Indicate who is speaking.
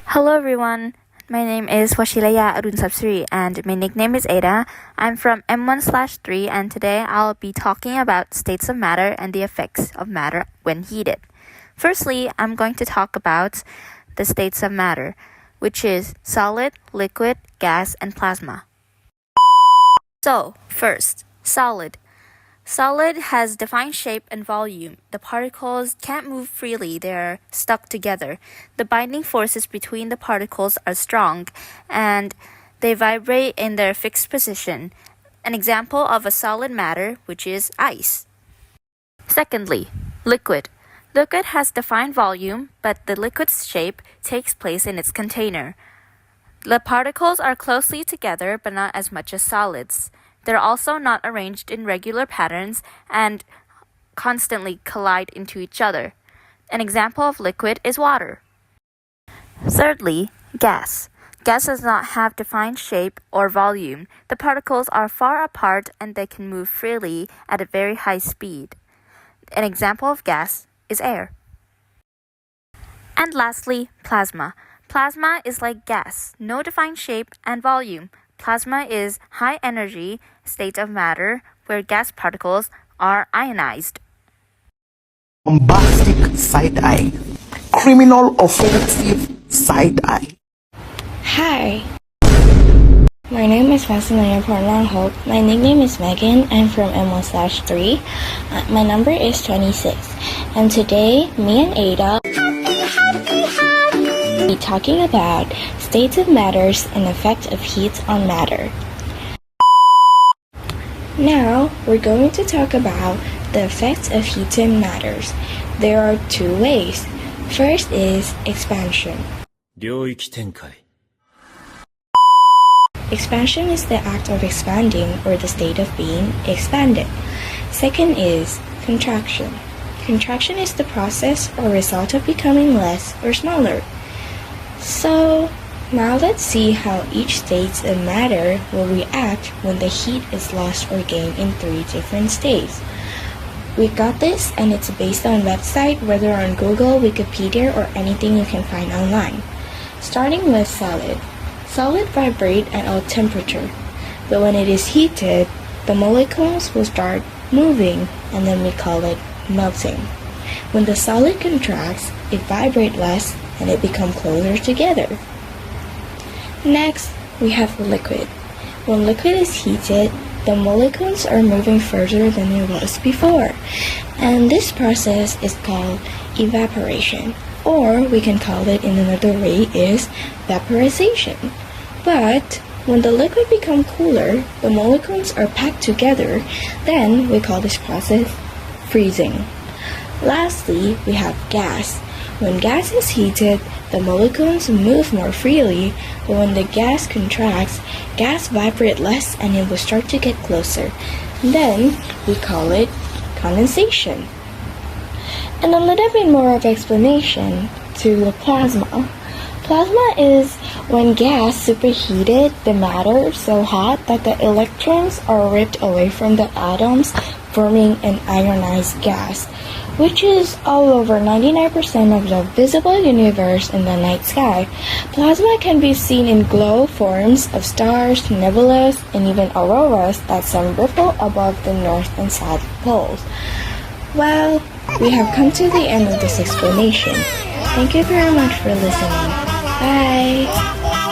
Speaker 1: Hello everyone, my name is Washilaya Arunsapsri and my nickname is Aida. I'm from M1/3 and today I'll be talking about states of matter and the effects of matter when heated. Firstly, I'm going to talk about the states of matter, which is solid, liquid, gas, and plasma. So, first, solid. Solid has defined shape and volume. The particles can't move freely, they're stuck together. The binding forces between the particles are strong, and they vibrate in their fixed position. An example of a solid matter, which is ice. Secondly, liquid. Liquid has defined volume, but the liquid's shape takes place in its container. The particles are closely together, but not as much as solids. They're also not arranged in regular patterns and constantly collide into each other. An example of liquid is water. Thirdly, gas. Gas does not have defined shape or volume. The particles are far apart and they can move freely at a very high speed. An example of gas is air. And lastly, plasma. Plasma is like gas, no defined shape and volume. Plasma is high energy state of matter where gas particles are ionized.
Speaker 2: Bombastic side-eye, criminal offensive side-eye.
Speaker 3: Hi, my name is Fasinaya Pornanghope. My nickname is Megan. I'm from M1/3. My number is 26. And today, me and Ada will be talking about states of matters and effect of heat on matter. Now, we're going to talk about the effects of heat in matters. There are two ways. First is expansion.
Speaker 4: 領域展開
Speaker 3: Expansion is the act of expanding or the state of being expanded. Second is contraction. Contraction is the process or result of becoming less or smaller. So, now let's see how each state of matter will react when the heat is lost or gained in three different states. We got this and it's based on website, whether on Google, Wikipedia, or anything you can find online. Starting with solid. Solid vibrate at all temperature, but when it is heated, the molecules will start moving and then we call it melting. When the solid contracts, it vibrates less and it becomes closer together. Next, we have liquid. When liquid is heated, the molecules are moving further than it was before. And this process is called evaporation, or we can call it in another way is vaporization. But when the liquid becomes cooler, the molecules are packed together, then we call this process freezing. Lastly, we have gas. When gas is heated, the molecules move more freely, but when the gas contracts, gas vibrates less and it will start to get closer. Then we call it condensation. And a little bit more of explanation to the plasma. Plasma is when gas superheated the matter so hot that the electrons are ripped away from the atoms, forming an ionized gas, which is all over 99% of the visible universe in the night sky. Plasma can be seen in glow forms of stars, nebulas, and even auroras that some ripple above the north and south poles. Well, we have come to the end of this explanation. Thank you very much for listening. Bye!